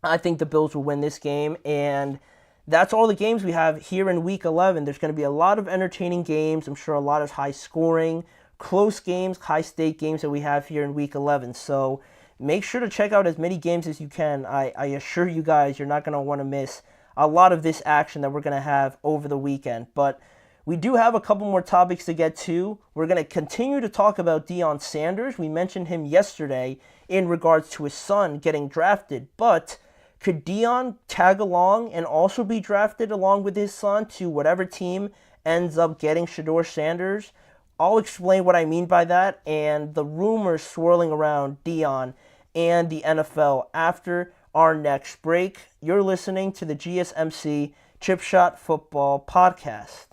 I think the Bills will win this game, and that's all the games we have here in Week 11. There's going to be a lot of entertaining games. I'm sure a lot of high scoring, close games, high stake games that we have here in Week 11. So make sure to check out as many games as you can. I assure you guys, you're not going to want to miss a lot of this action that we're going to have over the weekend. But we do have a couple more topics to get to. We're going to continue to talk about Deion Sanders. We mentioned him yesterday in regards to his son getting drafted, but could Deion tag along and also be drafted along with his son to whatever team ends up getting Shedeur Sanders? I'll explain what I mean by that and the rumors swirling around Deion and the NFL after our next break. You're listening to the GSMC Chip Shot Football Podcast.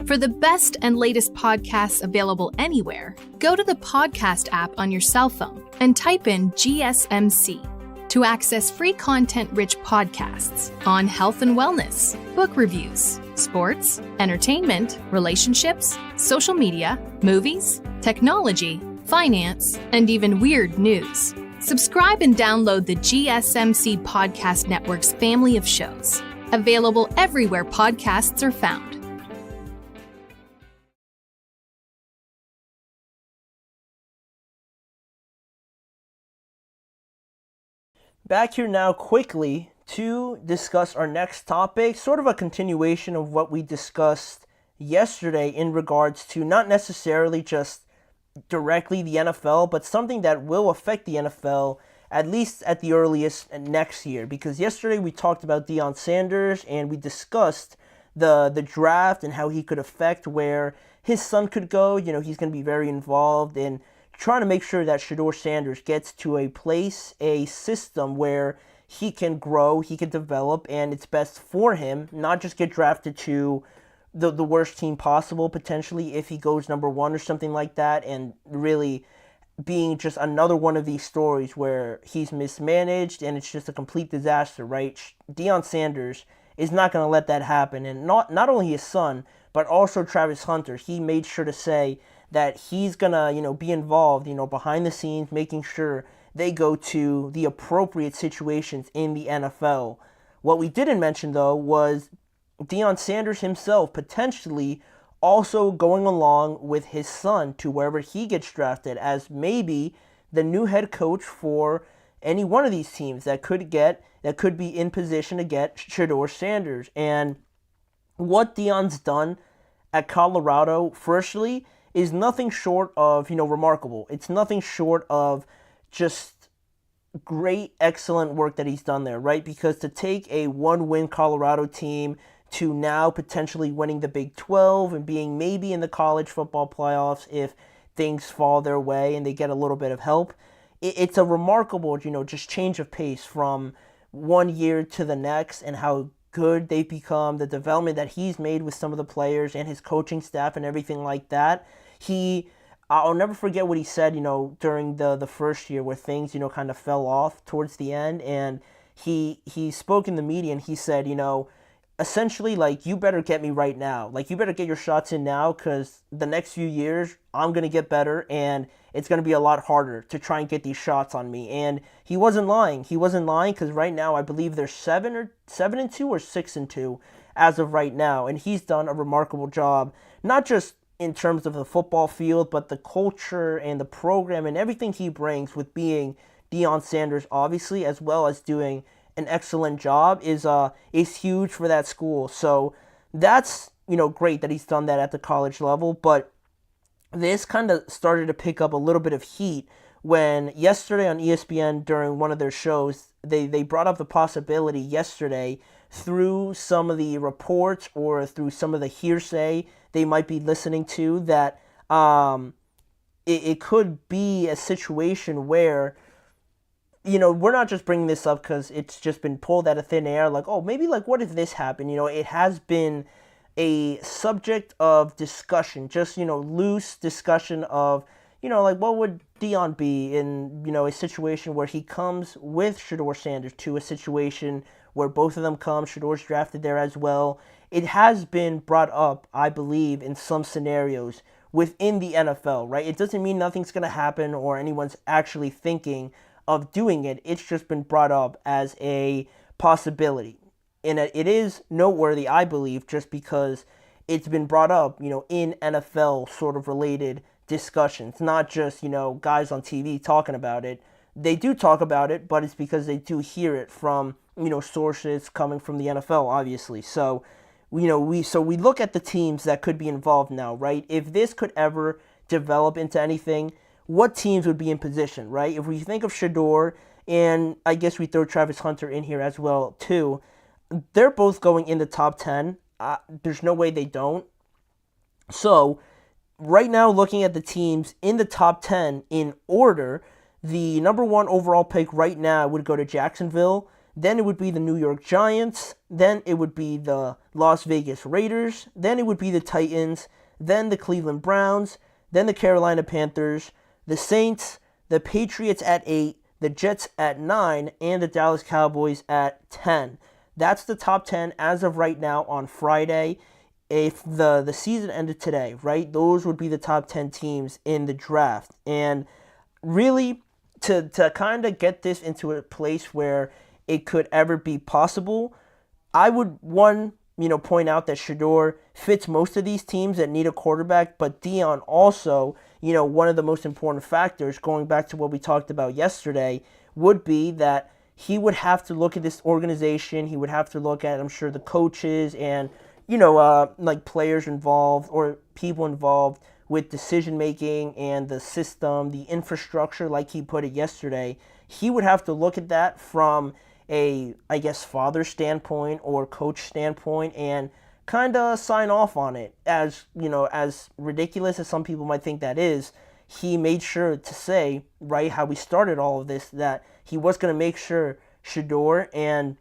For the best and latest podcasts available anywhere, go to the podcast app on your cell phone and type in GSMC to access free content-rich podcasts on health and wellness, book reviews, sports, entertainment, relationships, social media, movies, technology, finance, and even weird news. Subscribe and download the GSMC Podcast Network's family of shows, available everywhere podcasts are found. Back here now quickly to discuss our next topic, sort of a continuation of what we discussed yesterday in regards to not necessarily just directly the NFL, but something that will affect the NFL at least at the earliest next year. Because yesterday we talked about Deion Sanders and we discussed the draft and how he could affect where his son could go. You know, he's going to be very involved in trying to make sure that Shedeur Sanders gets to a place, a system where he can grow, he can develop, and it's best for him, not just get drafted to the worst team possible, potentially, if he goes number one or something like that, and really being just another one of these stories where he's mismanaged and it's just a complete disaster, right? Deion Sanders is not going to let that happen, and not only his son, but also Travis Hunter. He made sure to say that he's gonna, be involved, behind the scenes, making sure they go to the appropriate situations in the NFL. What we didn't mention, though, was Deion Sanders himself potentially also going along with his son to wherever he gets drafted as maybe the new head coach for any one of these teams that could be in position to get Shedeur Sanders. And what Deion's done at Colorado, firstly, is nothing short of, remarkable. It's nothing short of just great, excellent work that he's done there, right? Because to take a one-win Colorado team to now potentially winning the Big 12 and being maybe in the college football playoffs if things fall their way and they get a little bit of help, it's a remarkable, just change of pace from one year to the next and how good they've become, the development that he's made with some of the players and his coaching staff and everything like that. I'll never forget what he said, during the first year where things, kind of fell off towards the end. And he spoke in the media and he said, essentially, like, you better get me right now. Like, you better get your shots in now because the next few years I'm going to get better and it's going to be a lot harder to try and get these shots on me. And he wasn't lying. He wasn't lying because right now I believe they're 7-2 or 6-2 as of right now. And he's done a remarkable job, not just in terms of the football field, but the culture and the program and everything he brings with being Deion Sanders, obviously, as well as doing an excellent job is huge for that school. So that's, great that he's done that at the college level. But this kind of started to pick up a little bit of heat when yesterday on ESPN during one of their shows, they brought up the possibility yesterday through some of the reports or through some of the hearsay they might be listening to that it could be a situation where, we're not just bringing this up because it's just been pulled out of thin air, like, oh, maybe, like, what if this happened? It has been a subject of discussion, just, loose discussion of, like, what would Deion be in, a situation where he comes with Shedeur Sanders to a situation where both of them come, Shedeur's drafted there as well. It has been brought up, I believe, in some scenarios within the NFL, right? It doesn't mean nothing's going to happen or anyone's actually thinking of doing it. It's just been brought up as a possibility. And it is noteworthy, I believe, just because it's been brought up, in NFL sort of related discussions, not just, guys on TV talking about it. They do talk about it, but it's because they do hear it from, sources coming from the NFL, obviously. So, we look at the teams that could be involved now, right? If this could ever develop into anything, what teams would be in position, right? If we think of Shedeur, and I guess we throw Travis Hunter in here as well, too, they're both going in the top 10. There's no way they don't. So, right now, looking at the teams in the top 10 in order, the number one overall pick right now would go to Jacksonville. Then it would be the New York Giants. Then it would be the Las Vegas Raiders. Then it would be the Titans. Then the Cleveland Browns. Then the Carolina Panthers. The Saints. The Patriots at 8. The Jets at 9. And the Dallas Cowboys at 10. That's the top 10 as of right now on Friday. If the season ended today, right, those would be the top 10 teams in the draft. And really, to kind of get this into a place where it could ever be possible, I would, point out that Shedeur fits most of these teams that need a quarterback, but Deion also, one of the most important factors, going back to what we talked about yesterday, would be that he would have to look at this organization. He would have to look at, I'm sure, the coaches and, like players involved or people involved with decision making and the system, the infrastructure, like he put it yesterday. He would have to look at that from a, I guess, father standpoint or coach standpoint and kind of sign off on it. As, as ridiculous as some people might think that is, he made sure to say, right, how we started all of this, that he was going to make sure Shedeur and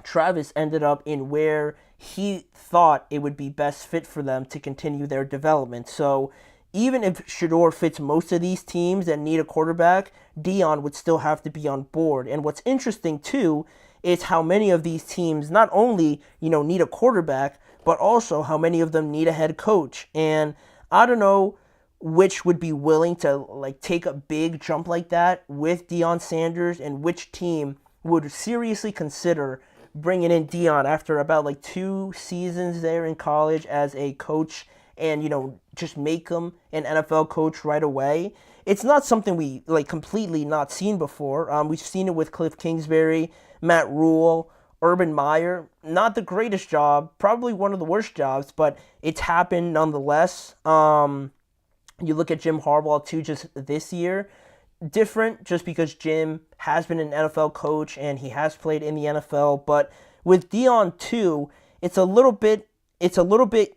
Travis ended up in where he thought it would be best fit for them to continue their development. So even if Shedeur fits most of these teams that need a quarterback, Deion would still have to be on board. And what's interesting too is how many of these teams not only, need a quarterback, but also how many of them need a head coach. And I don't know which would be willing to take a big jump like that with Deion Sanders, and which team would seriously consider bringing in Deion after about 2 seasons there in college as a coach and, just make him an NFL coach right away. It's not something we completely not seen before. We've seen it with Cliff Kingsbury, Matt Rule, Urban Meyer. Not the greatest job, probably one of the worst jobs, but it's happened nonetheless. You look at Jim Harbaugh too, just this year. Different just because Jim has been an NFL coach and he has played in the NFL, but with Deion too, it's a little bit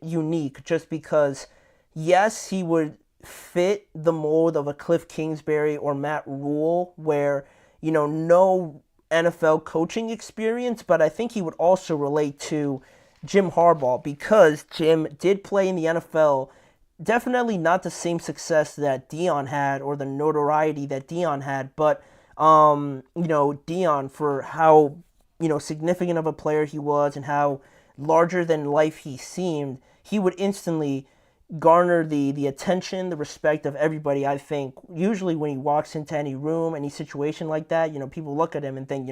unique just because yes, he would fit the mold of a Cliff Kingsbury or Matt Rule where, no NFL coaching experience, but I think he would also relate to Jim Harbaugh because Jim did play in the NFL. Definitely not the same success that Deion had or the notoriety that Deion had, but, Deion, for how, significant of a player he was and how larger than life he seemed, he would instantly garner the attention, the respect of everybody, I think. Usually when he walks into any room, any situation like that, people look at him and think,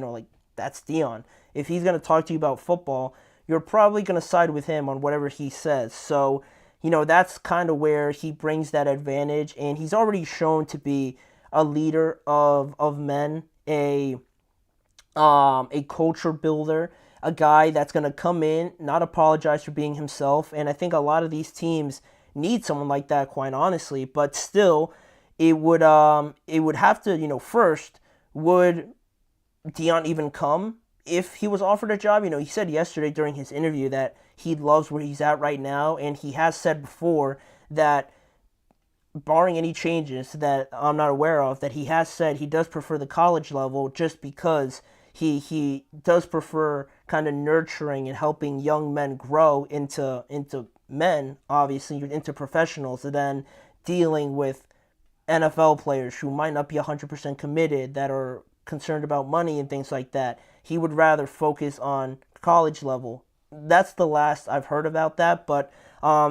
that's Deion. If he's going to talk to you about football, you're probably going to side with him on whatever he says. So, that's kind of where he brings that advantage, and he's already shown to be a leader of men, a culture builder, a guy that's going to come in, not apologize for being himself, and I think a lot of these teams need someone like that, quite honestly, but still, it would have to, first, would Deion even come if he was offered a job? He said yesterday during his interview that he loves where he's at right now, and he has said before that, barring any changes that I'm not aware of, that he has said he does prefer the college level just because he does prefer kind of nurturing and helping young men grow into men, obviously, into professionals, and then dealing with NFL players who might not be 100% committed, that are concerned about money and things like that. He would rather focus on college level. That's the last I've heard about that, but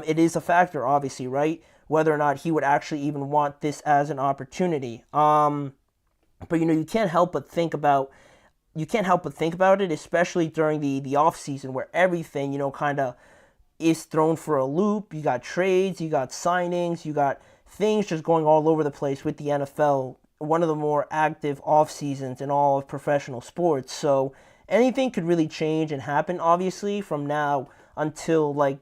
it is a factor, obviously, right? whether or not he would actually even want this as an opportunity. But you can't help but think about it, especially during the off season where everything kind of is thrown for a loop. You got trades, you got signings, you got things just going all over the place with the NFL. One of the more active off seasons in all of professional sports. So anything could really change and happen, obviously, from now until like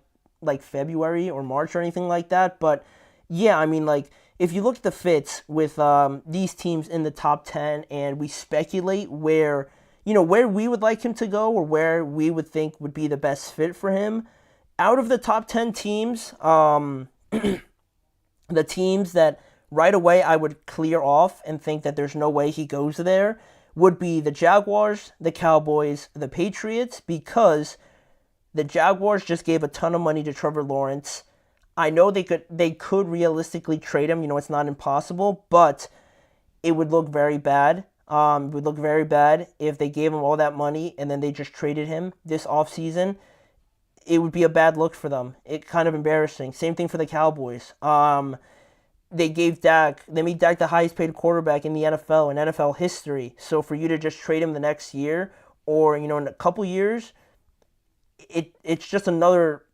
February or March or anything like that. But yeah, I mean, like, if you look at the fits with these teams in the top 10 and we speculate where we would like him to go or where we would think would be the best fit for him, out of the top 10 teams, the teams that right away I would clear off and think that there's no way he goes there would be the Jaguars, the Cowboys, the Patriots, because the Jaguars just gave a ton of money to Trevor Lawrence. I know they could realistically trade him. It's not impossible, but it would look very bad. It would look very bad if they gave him all that money and then they just traded him this offseason. It would be a bad look for them. It's kind of embarrassing. Same thing for the Cowboys. They made Dak the highest paid quarterback in the NFL, in NFL history. So for you to just trade him the next year or, in a couple years, it's just another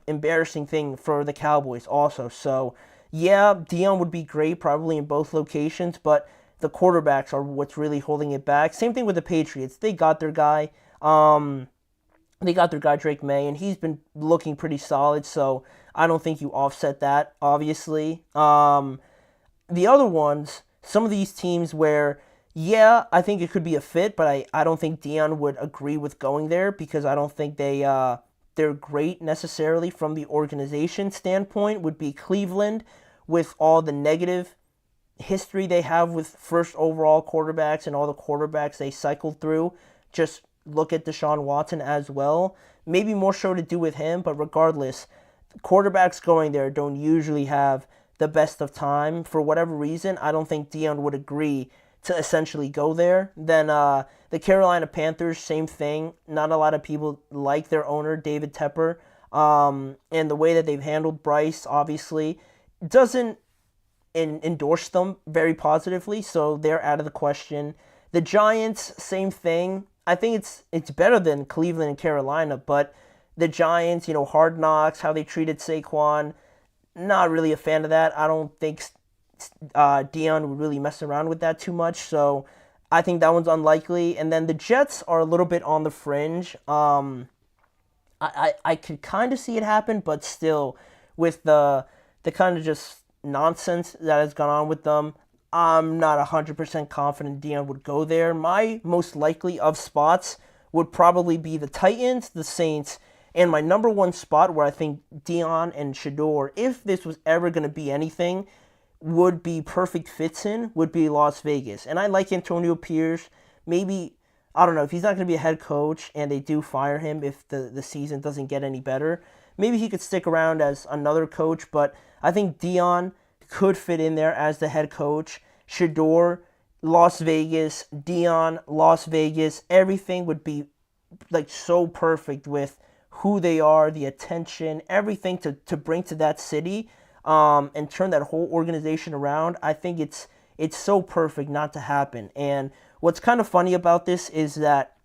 embarrassing thing for the Cowboys also. So yeah, Deion would be great probably in both locations, but the quarterbacks are what's really holding it back. Same thing with the Patriots. They got their guy. Drake May, and he's been looking pretty solid, so I don't think you offset that, obviously. The other ones, some of these teams where, yeah, I think it could be a fit, but I don't think Deion would agree with going there because I don't think they're great necessarily from the organization standpoint, would be Cleveland, with all the negative history they have with first overall quarterbacks and all the quarterbacks they cycled through. Just look at Deshaun Watson as well. Maybe more so to do with him, but regardless, quarterbacks going there don't usually have the best of time. For whatever reason, I don't think Deion would agree to essentially go there. Then the Carolina Panthers, same thing. Not a lot of people like their owner, David Tepper. And the way that they've handled Bryce, obviously, doesn't endorse them very positively, so they're out of the question. The Giants, same thing. I think it's better than Cleveland and Carolina, but the Giants, Hard Knocks, how they treated Saquon, not really a fan of that. I don't think Deion would really mess around with that too much, so I think that one's unlikely. And then the Jets are a little bit on the fringe. I could kind of see it happen, but still, with the kind of just nonsense that has gone on with them, I'm not 100% confident Deion would go there. My most likely of spots would probably be the Titans, the Saints, and my number one spot where I think Deion and Shedeur, if this was ever going to be anything, would be perfect fits in, would be Las Vegas. And I like Antonio Pierce. Maybe, I don't know, if he's not going to be a head coach and they do fire him if the season doesn't get any better, maybe he could stick around as another coach, but I think Deion could fit in there as the head coach. Shedeur, Las Vegas, Deion, Las Vegas, everything would be so perfect with who they are, the attention, everything to bring to that city, and turn that whole organization around. I think it's so perfect not to happen. And what's kind of funny about this is that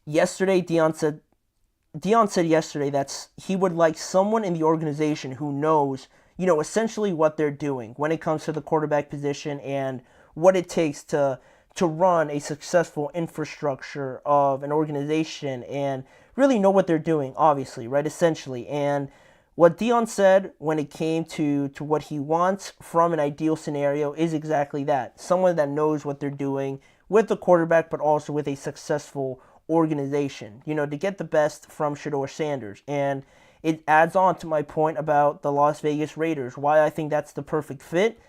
yesterday Deion said yesterday that he would like someone in the organization who knows, essentially what they're doing when it comes to the quarterback position and what it takes to run a successful infrastructure of an organization and really know what they're doing, obviously, right, essentially. And what Deion said when it came to what he wants from an ideal scenario is exactly that. Someone that knows what they're doing with the quarterback, but also with a successful organization, to get the best from Shedeur Sanders. And it adds on to my point about the Las Vegas Raiders, why I think that's the perfect fit.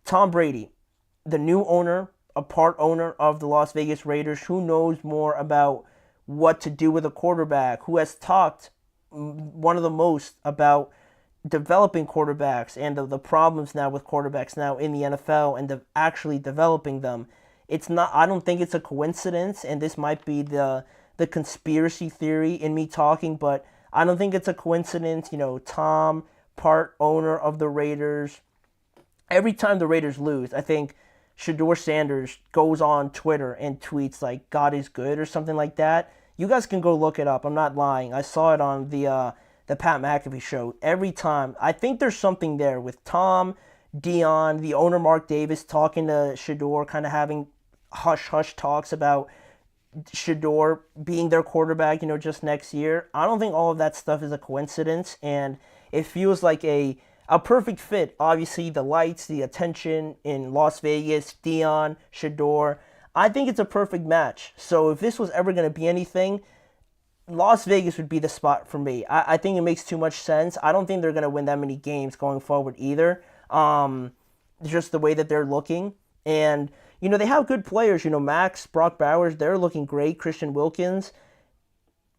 Tom Brady, the new owner, a part owner of the Las Vegas Raiders, who knows more about what to do with a quarterback, who has talked one of the most about developing quarterbacks and the problems now with quarterbacks now in the NFL and actually developing them. I don't think it's a coincidence, and this might be the conspiracy theory in me talking, but I don't think it's a coincidence. Tom part owner of the Raiders. Every time the Raiders lose, I think Shedeur Sanders goes on Twitter and tweets like "God is good" or something like that. You guys can go look it up. I'm not lying. I saw it on the Pat McAfee show. Every time, I think there's something there with Tom, Deion, the owner Mark Davis talking to Shedeur, kind of having hush hush talks about Shedeur being their quarterback, just next year. I don't think all of that stuff is a coincidence, and it feels like a perfect fit. Obviously, the lights, the attention in Las Vegas, Deion, Shedeur. I think it's a perfect match. So if this was ever going to be anything, Las Vegas would be the spot for me. I think it makes too much sense. I don't think they're going to win that many games going forward either. Just the way that they're looking. And, they have good players. Max, Brock Bowers, they're looking great. Christian Wilkins.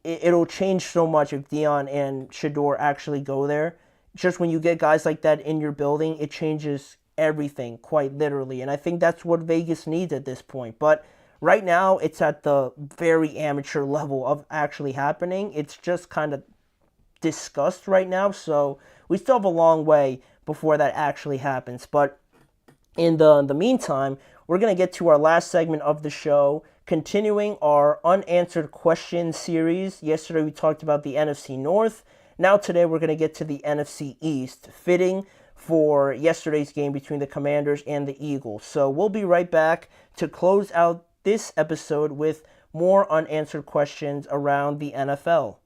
It'll change so much if Deion and Shedeur actually go there. Just when you get guys like that in your building, it changes everything, quite literally. And I think that's what Vegas needs at this point. But right now, it's at the very amateur level of actually happening. It's just kind of discussed right now. So we still have a long way before that actually happens. But in the meantime, we're going to get to our last segment of the show, continuing our unanswered questions series. Yesterday, we talked about the NFC North. Now today, we're going to get to the NFC East, fitting for yesterday's game between the Commanders and the Eagles. So we'll be right back to close out this episode with more unanswered questions around the NFL.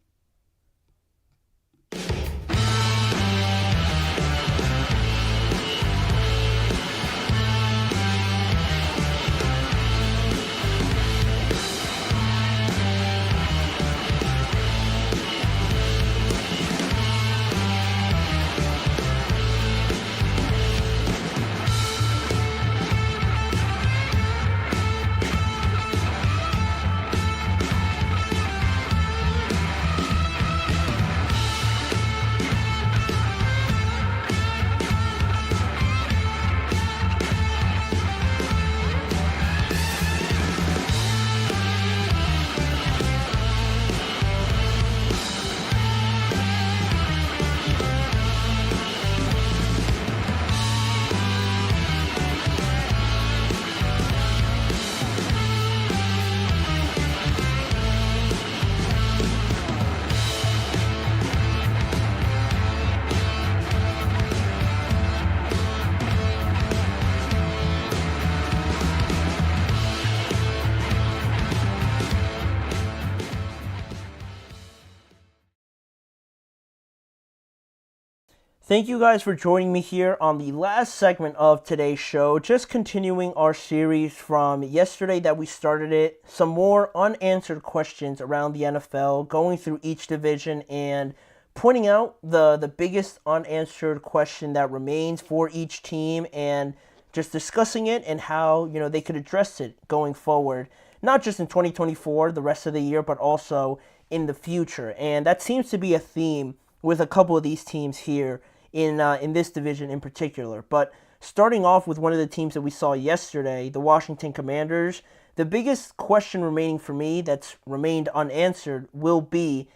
Thank you guys for joining me here on the last segment of today's show. Just continuing our series from yesterday that we started it. Some more unanswered questions around the NFL, going through each division and pointing out the biggest unanswered question that remains for each team and just discussing it and how, they could address it going forward. Not just in 2024, the rest of the year, but also in the future. And that seems to be a theme with a couple of these teams here in this division in particular. But starting off with one of the teams that we saw yesterday, the Washington Commanders, the biggest question remaining for me that's remained unanswered will be,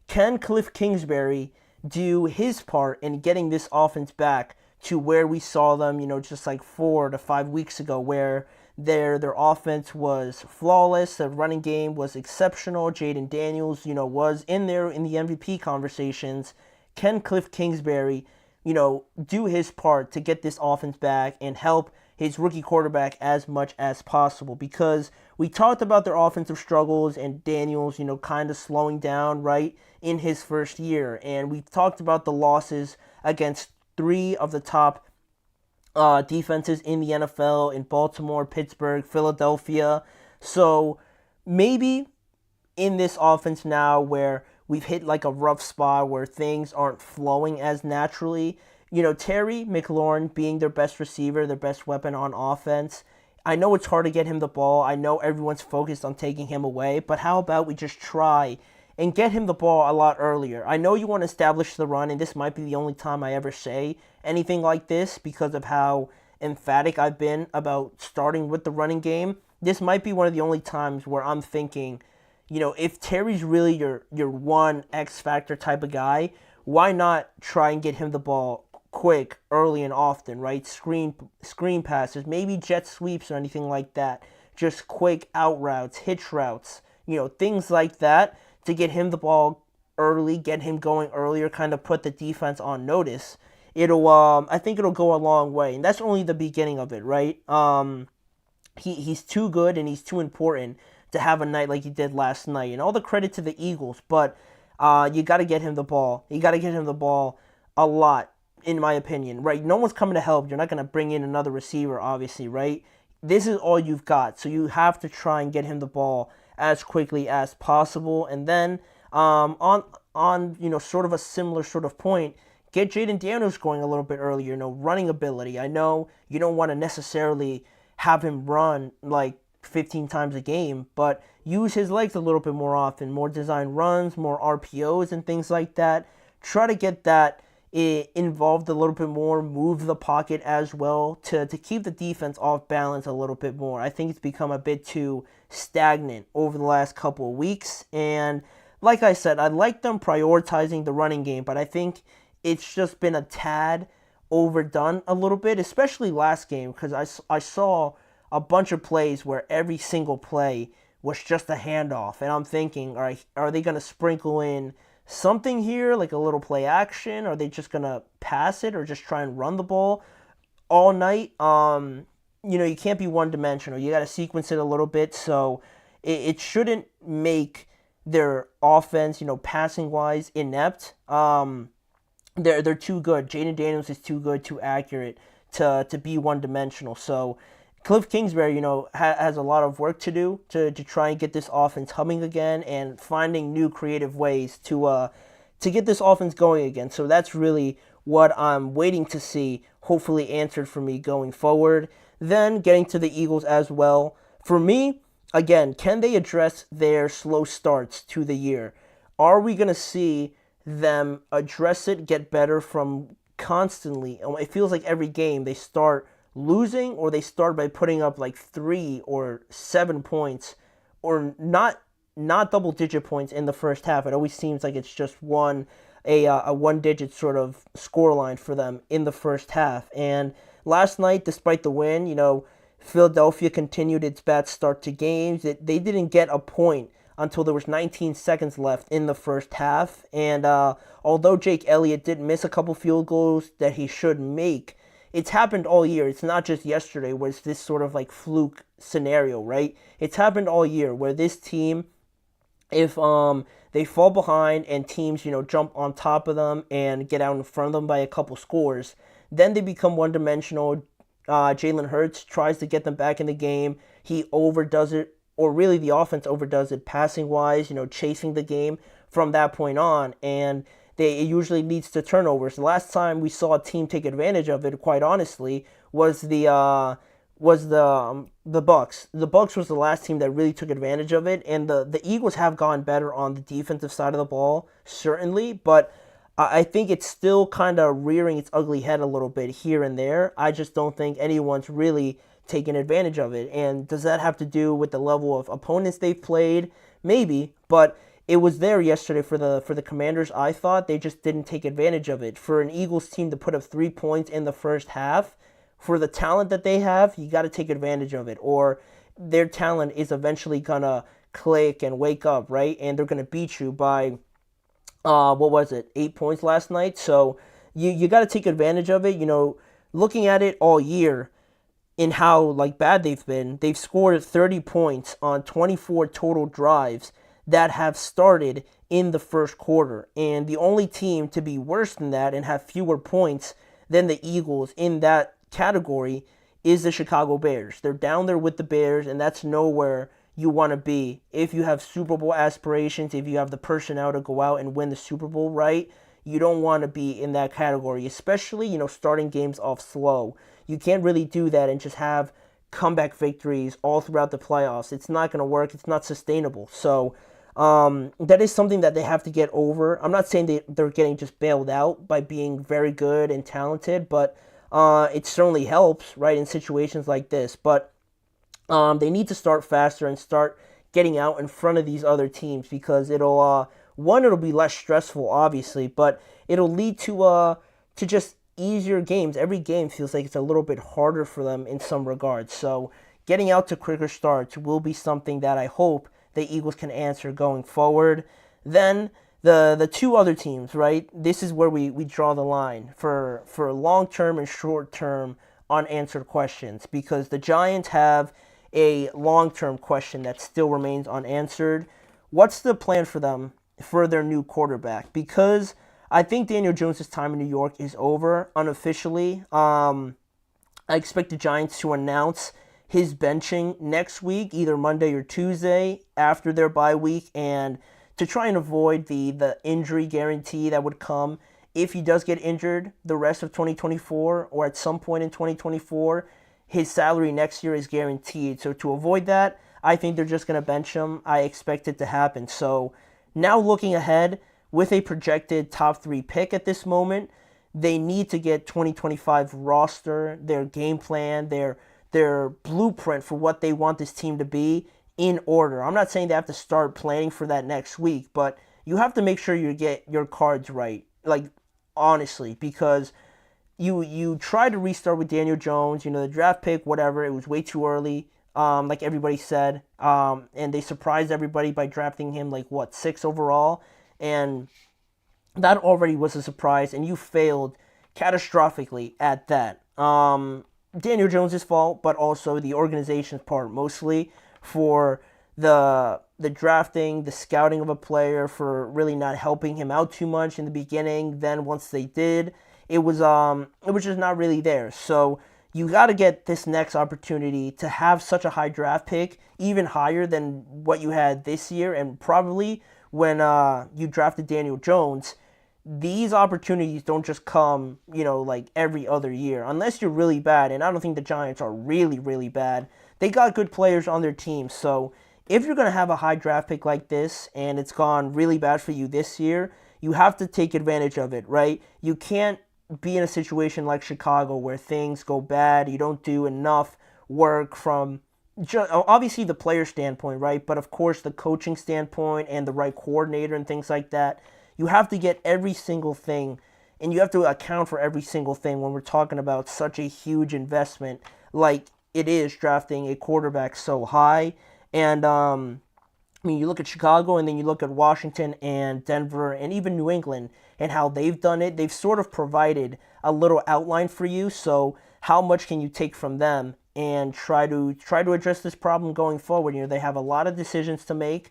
can Cliff Kingsbury do his part in getting this offense back to where we saw them, just like 4 to 5 weeks ago, where their offense was flawless, the running game was exceptional, Jaden Daniels, was in there in the MVP conversations. Can Cliff Kingsbury do his part to get this offense back and help his rookie quarterback as much as possible? Because we talked about their offensive struggles and Daniels, kind of slowing down right in his first year. And we talked about the losses against 3 of the top defenses in the NFL in Baltimore, Pittsburgh, Philadelphia. So maybe in this offense now where we've hit like a rough spot where things aren't flowing as naturally. Terry McLaurin being their best receiver, their best weapon on offense. I know it's hard to get him the ball. I know everyone's focused on taking him away. But how about we just try and get him the ball a lot earlier? I know you want to establish the run, and this might be the only time I ever say anything like this because of how emphatic I've been about starting with the running game. This might be one of the only times where I'm thinking, if Terry's really your one X factor type of guy, why not try and get him the ball quick, early, and often, right? Screen passes, maybe jet sweeps or anything like that. Just quick out routes, hitch routes, things like that to get him the ball early, get him going earlier, kind of put the defense on notice. I think it'll go a long way, and that's only the beginning of it, right? He's too good and he's too important to have a night like he did last night. And all the credit to the Eagles, but you got to get him the ball. You got to get him the ball a lot, in my opinion, right? No one's coming to help. You're not going to bring in another receiver, obviously, right? This is all you've got, so you have to try and get him the ball as quickly as possible. And then on sort of a similar sort of point, get Jaden Daniels going a little bit earlier. Running ability. I know you don't want to necessarily have him run like 15 times a game, but use his legs a little bit more often. More design runs, more RPOs, and things like that. Try to get that involved a little bit more, move the pocket as well to keep the defense off balance a little bit more. I think it's become a bit too stagnant over the last couple of weeks, and like I said, I like them prioritizing the running game, but I think it's just been a tad overdone a little bit, especially last game, because I saw a bunch of plays where every single play was just a handoff, and I'm thinking, all right, are they going to sprinkle in something here, like a little play action? Are they just going to pass it or just try and run the ball all night? You can't be one-dimensional. You got to sequence it a little bit, so it shouldn't make their offense, passing-wise, inept. They're too good. Jaden Daniels is too good, too accurate to be one-dimensional. So Cliff Kingsbury, has a lot of work to do to try and get this offense humming again and finding new creative ways to get this offense going again. So that's really what I'm waiting to see, hopefully answered for me going forward. Then getting to the Eagles as well. For me, again, can they address their slow starts to the year? Are we going to see them address it, get better from constantly? It feels like every game they start losing, or they start by putting up like 3 or 7 points, or not double-digit points in the first half. It always seems like it's just a one-digit sort of scoreline for them in the first half. And last night, despite the win, Philadelphia continued its bad start to games. They didn't get a point until there was 19 seconds left in the first half. And although Jake Elliott did miss a couple field goals that he should make, it's happened all year. It's not just yesterday where it's this sort of like fluke scenario, right? It's happened all year where this team, if they fall behind and teams, jump on top of them and get out in front of them by a couple scores, then they become one-dimensional. Jalen Hurts tries to get them back in the game. He overdoes it, or really the offense overdoes it passing-wise, chasing the game from that point on, and it usually leads to turnovers. The last time we saw a team take advantage of it, quite honestly, was the Bucs. The Bucs was the last team that really took advantage of it, and the Eagles have gone better on the defensive side of the ball, certainly, but I think it's still kind of rearing its ugly head a little bit here and there. I just don't think anyone's really taken advantage of it. And does that have to do with the level of opponents they've played? Maybe, but it was there yesterday for the Commanders. I thought they just didn't take advantage of it. For an Eagles team to put up 3 points in the first half, for the talent that they have, you got to take advantage of it, or their talent is eventually gonna click and wake up, right? And they're gonna beat you by 8 points last night. So you got to take advantage of it. Looking at it all year, in how bad they've been, they've scored 30 points on 24 total drives that have started in the first quarter. And the only team to be worse than that and have fewer points than the Eagles in that category is the Chicago Bears. They're down there with the Bears, and that's nowhere you want to be if you have Super Bowl aspirations, if you have the personnel to go out and win the Super Bowl, right? You don't want to be in that category, especially, starting games off slow. You can't really do that and just have comeback victories all throughout the playoffs. It's not going to work. It's not sustainable. So that is something that they have to get over. I'm not saying they're getting just bailed out by being very good and talented, but it certainly helps, right, in situations like this. But they need to start faster and start getting out in front of these other teams, because it'll One, it'll be less stressful, obviously, but it'll lead to just easier games. Every game feels like it's a little bit harder for them in some regards. So getting out to quicker starts will be something that I hope the Eagles can answer going forward. Then the two other teams, right? This is where we draw the line for long-term and short-term unanswered questions, because the Giants have a long-term question that still remains unanswered. What's the plan for them for their new quarterback? Because I think Daniel Jones' time in New York is over unofficially. I expect the Giants to announce his benching next week, either Monday or Tuesday after their bye week, and to try and avoid the injury guarantee that would come if he does get injured the rest of 2024 or at some point in 2024, his salary next year is guaranteed. So to avoid that, I think they're just going to bench him. I expect it to happen. So now looking ahead, with a projected top 3 pick at this moment, they need to get 2025 roster, their game plan, their blueprint for what they want this team to be in order. I'm not saying they have to start planning for that next week, but you have to make sure you get your cards right. Like, honestly, because you try to restart with Daniel Jones, the draft pick, whatever, it was way too early, like everybody said, and they surprised everybody by drafting him 6 overall, and that already was a surprise, and you failed catastrophically at that. Daniel Jones' fault, but also the organization's part, mostly for the drafting, the scouting of a player, for really not helping him out too much in the beginning. Then once they did, it was just not really there. So you got to get this next opportunity to have such a high draft pick, even higher than what you had this year, and probably when you drafted Daniel Jones. These opportunities don't just come, every other year, unless you're really bad, and I don't think the Giants are really, really bad. They got good players on their team, so if you're going to have a high draft pick like this, and it's gone really bad for you this year, you have to take advantage of it, right? You can't be in a situation like Chicago where things go bad, you don't do enough work from obviously the player standpoint, right? But of course the coaching standpoint and the right coordinator and things like that. You have to get every single thing, and you have to account for every single thing when we're talking about such a huge investment like it is drafting a quarterback so high. And you look at Chicago, and then you look at Washington and Denver and even New England and how they've done it. They've sort of provided a little outline for you. So how much can you take from them and try to address this problem going forward? They have a lot of decisions to make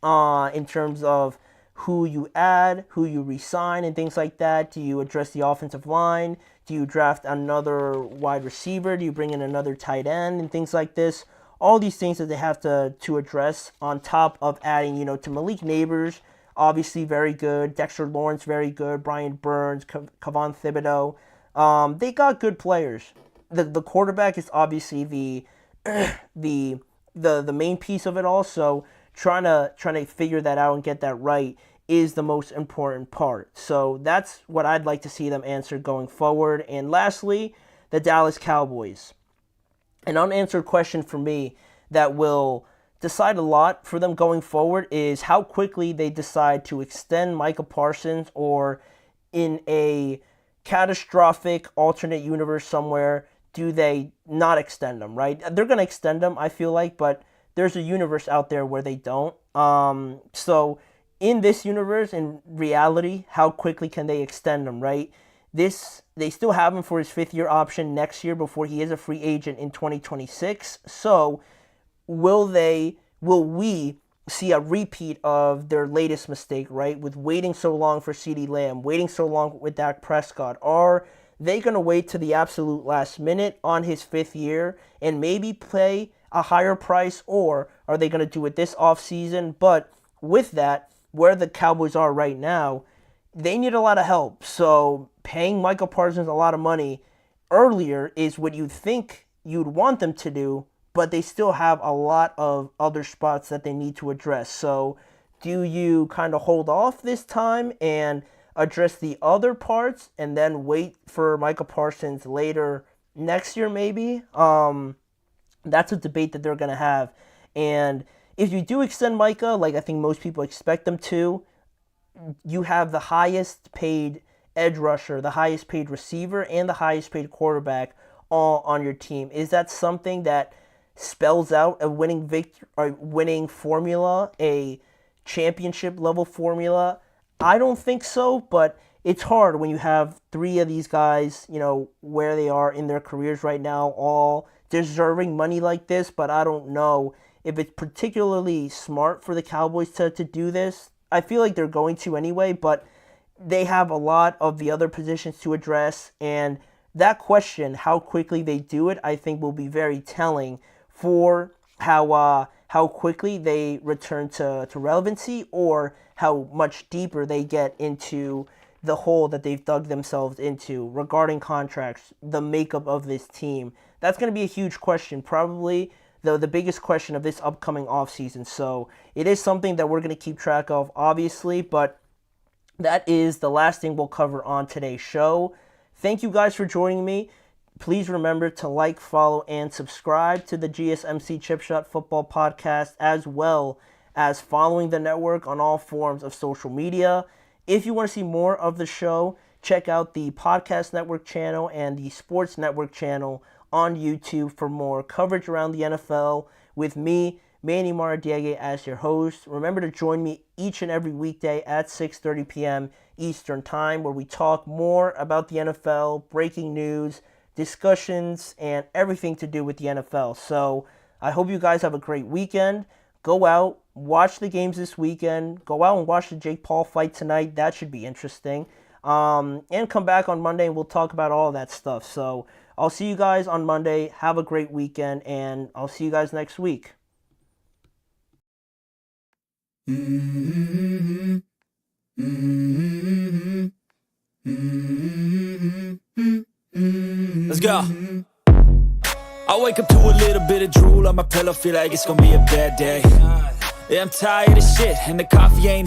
in terms of who you add, who you re-sign, and things like that. Do you address the offensive line? Do you draft another wide receiver? Do you bring in another tight end and things like this? All these things that they have to address, on top of adding, to Malik Neighbors, obviously very good, Dexter Lawrence very good, Brian Burns, Kayvon Thibodeau. They got good players. The quarterback is obviously the main piece of it all. So trying to figure that out and get that right is the most important part. So that's what I'd like to see them answer going forward. And lastly, the Dallas Cowboys. An unanswered question for me that will decide a lot for them going forward is how quickly they decide to extend Micah Parsons, or in a catastrophic alternate universe somewhere, do they not extend them, right? They're going to extend them, I feel like, but there's a universe out there where they don't. So in this universe, in reality, how quickly can they extend them, right? They still have him for his 5th-year option next year before he is a free agent in 2026. So will we see a repeat of their latest mistake, right? With waiting so long for CeeDee Lamb, waiting so long with Dak Prescott. Are they going to wait to the absolute last minute on his 5th year and maybe pay a higher price, or are they going to do it this offseason? But with that, where the Cowboys are right now, they need a lot of help. So paying Michael Parsons a lot of money earlier is what you'd think you'd want them to do, but they still have a lot of other spots that they need to address. So do you kind of hold off this time and address the other parts and then wait for Michael Parsons later next year maybe? That's a debate that they're going to have. And if you do extend Micah, like I think most people expect them to, you have the highest paid edge rusher, the highest paid receiver, and the highest paid quarterback all on your team. Is that something that spells out a winning formula, a championship level formula? I don't think so, but it's hard when you have three of these guys, where they are in their careers right now, all deserving money like this, but I don't know if it's particularly smart for the Cowboys to do this. I feel like they're going to anyway, but they have a lot of the other positions to address, and that question, how quickly they do it, I think will be very telling for how quickly they return to relevancy, or how much deeper they get into the hole that they've dug themselves into regarding contracts, the makeup of this team. That's going to be a huge question, probably the biggest question of this upcoming offseason. So it is something that we're going to keep track of, obviously, but that is the last thing we'll cover on today's show. Thank you guys for joining me. Please remember to like, follow, and subscribe to the GSMC Chip Shot Football Podcast, as well as following the network on all forms of social media. If you want to see more of the show, check out the Podcast Network channel and the Sports Network channel on YouTube for more coverage around the NFL with me, Manny Maradiaga, as your host. Remember to join me each and every weekday at 6:30 p.m. Eastern Time, where we talk more about the NFL, breaking news, discussions, and everything to do with the NFL. So I hope you guys have a great weekend. Go out, watch the games this weekend. Go out and watch the Jake Paul fight tonight. That should be interesting. And come back on Monday and we'll talk about all that stuff. So I'll see you guys on Monday. Have a great weekend, and I'll see you guys next week. Let's go. I wake up to a little bit of drool on my pillow, feel like it's gonna be a bad day. Yeah, I'm tired of shit, and the coffee ain't